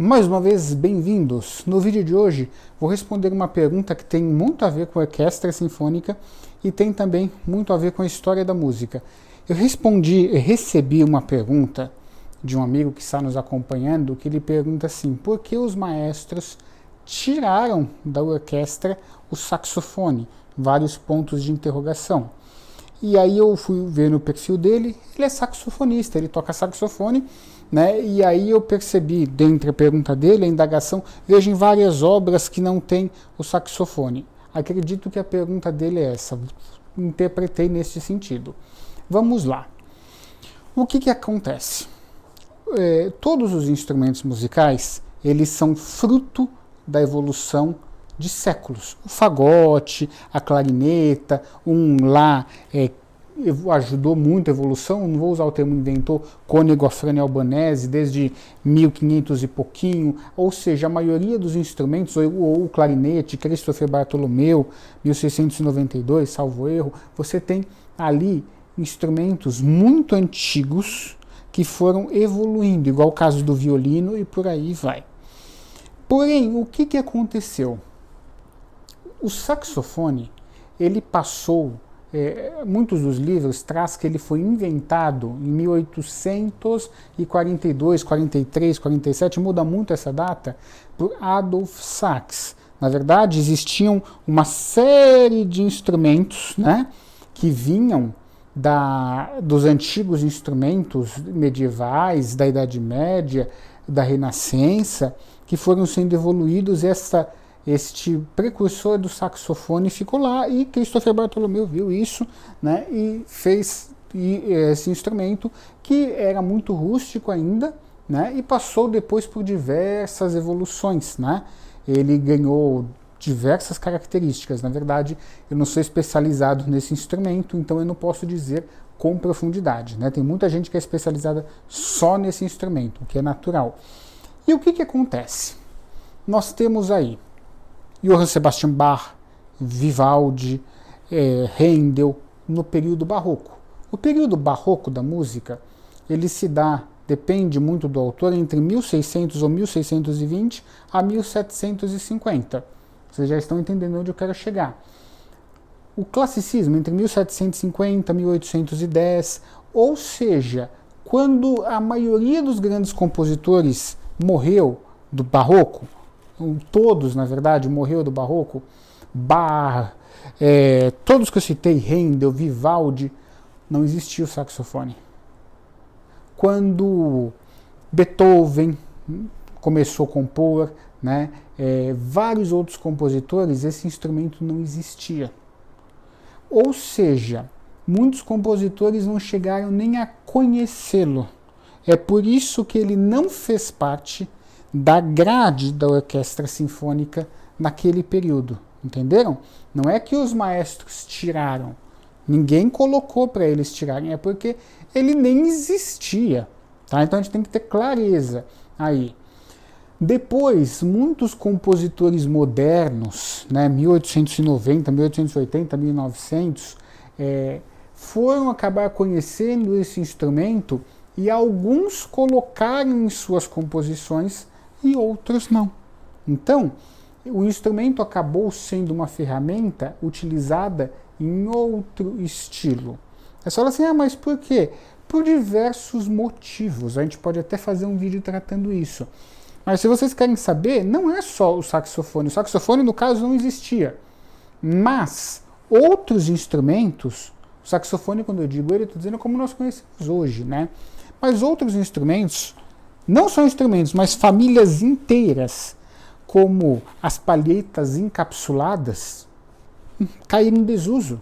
Mais uma vez, bem-vindos! No vídeo de hoje, vou responder uma pergunta que tem muito a ver com a orquestra sinfônica e tem também muito a ver com a história da música. Eu recebi uma pergunta de um amigo que está nos acompanhando, que ele pergunta assim: por que os maestros tiraram da orquestra o saxofone? Vários pontos de interrogação. E aí eu fui ver no perfil dele, ele é saxofonista, ele toca saxofone, né? E aí eu percebi, dentre a pergunta dele, a indagação, vejo em várias obras que não tem o saxofone. Acredito que a pergunta dele é essa, interpretei nesse sentido. Vamos lá. O que acontece? Todos os instrumentos musicais, eles são fruto da evolução de séculos. O fagote, a clarineta, lá ajudou muito a evolução, não vou usar o termo inventor, Cônego Afrânio Albanese, desde 1500 e pouquinho, ou seja, a maioria dos instrumentos, ou o clarinete, Christopher Bartolomeu, 1692, salvo erro, você tem ali instrumentos muito antigos que foram evoluindo, igual o caso do violino e por aí vai. Porém, o que aconteceu? O saxofone, ele passou, muitos dos livros traz que ele foi inventado em 1842, 43, 47, muda muito essa data, por Adolf Sax. Na verdade, existiam uma série de instrumentos, né, que vinham dos antigos instrumentos medievais, da Idade Média, da Renascença, que foram sendo evoluídos. Este precursor do saxofone ficou lá e Christopher Bartolomeu viu isso, né, e fez esse instrumento que era muito rústico ainda, né, e passou depois por diversas evoluções, né. Ele ganhou diversas características. Na verdade, eu não sou especializado nesse instrumento, então eu não posso dizer com profundidade, né. Tem muita gente que é especializada só nesse instrumento, o que é natural. E o que acontece? Nós temos aí Johann Sebastian Bach, Vivaldi, Handel, no período barroco. O período barroco da música, ele se dá, depende muito do autor, entre 1600 ou 1620 a 1750. Vocês já estão entendendo onde eu quero chegar. O classicismo, entre 1750 e 1810, ou seja, quando a maioria dos grandes compositores morreu do barroco, todos, na verdade, morreu do barroco, Bach, todos que eu citei, Handel, Vivaldi, não existia o saxofone. Quando Beethoven começou a compor, né, vários outros compositores, esse instrumento não existia. Ou seja, muitos compositores não chegaram nem a conhecê-lo. É por isso que ele não fez parte da grade da orquestra sinfônica naquele período, entenderam? Não é que os maestros tiraram, ninguém colocou para eles tirarem, é porque ele nem existia, tá? Então a gente tem que ter clareza aí. Depois, muitos compositores modernos, né, 1890, 1880, 1900, foram acabar conhecendo esse instrumento e alguns colocaram em suas composições e outros não. Então, o instrumento acabou sendo uma ferramenta utilizada em outro estilo. É só assim, mas por quê? Por diversos motivos. A gente pode até fazer um vídeo tratando isso. Mas se vocês querem saber, não é só o saxofone. O saxofone, no caso, não existia. Mas outros instrumentos, o saxofone, quando eu digo ele, estou dizendo como nós conhecemos hoje, né? Mas outros instrumentos, não só instrumentos, mas famílias inteiras, como as palhetas encapsuladas, caíram em desuso.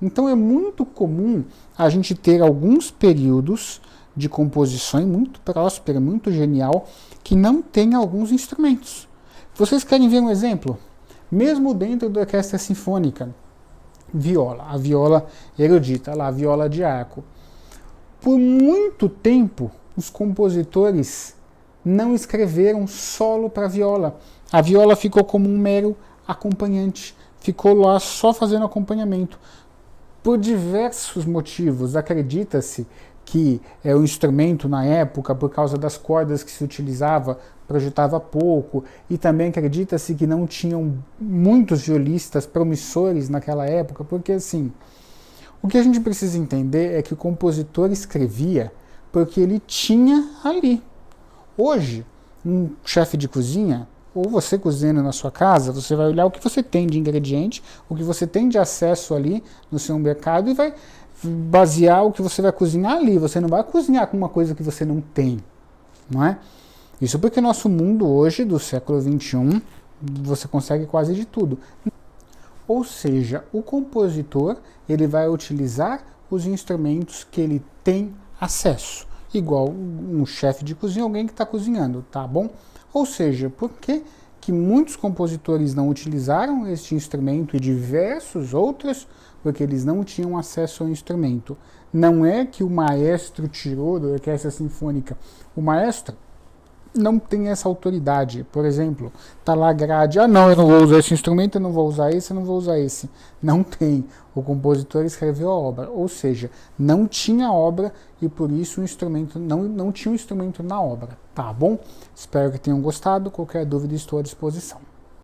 Então é muito comum a gente ter alguns períodos de composição muito próspera, muito genial, que não tem alguns instrumentos. Vocês querem ver um exemplo? Mesmo dentro da orquestra sinfônica, viola, a viola erudita, a viola de arco. Por muito tempo, os compositores não escreveram solo para viola. A viola ficou como um mero acompanhante, ficou lá só fazendo acompanhamento. Por diversos motivos, acredita-se que o instrumento na época, por causa das cordas que se utilizava, projetava pouco, e também acredita-se que não tinham muitos violistas promissores naquela época, porque assim, o que a gente precisa entender é que o compositor escrevia porque ele tinha ali. Hoje, um chefe de cozinha, ou você cozinhando na sua casa, você vai olhar o que você tem de ingrediente, o que você tem de acesso ali no seu mercado e vai basear o que você vai cozinhar ali. Você não vai cozinhar com uma coisa que você não tem, não é? Isso porque o nosso mundo hoje, do século XXI, você consegue quase de tudo. Ou seja, o compositor ele vai utilizar os instrumentos que ele tem acesso, igual um chefe de cozinha, alguém que está cozinhando, tá bom? Ou seja, por que muitos compositores não utilizaram este instrumento e diversos outros? Porque eles não tinham acesso ao instrumento. Não é que o maestro tirou da orquestra sinfônica. O maestro não tem essa autoridade. Por exemplo, tá lá a grade, não, eu não vou usar esse instrumento, eu não vou usar esse, eu não vou usar esse. Não tem. O compositor escreveu a obra, ou seja, não tinha obra e por isso o instrumento não tinha um instrumento na obra, tá bom? Espero que tenham gostado. Qualquer dúvida estou à disposição.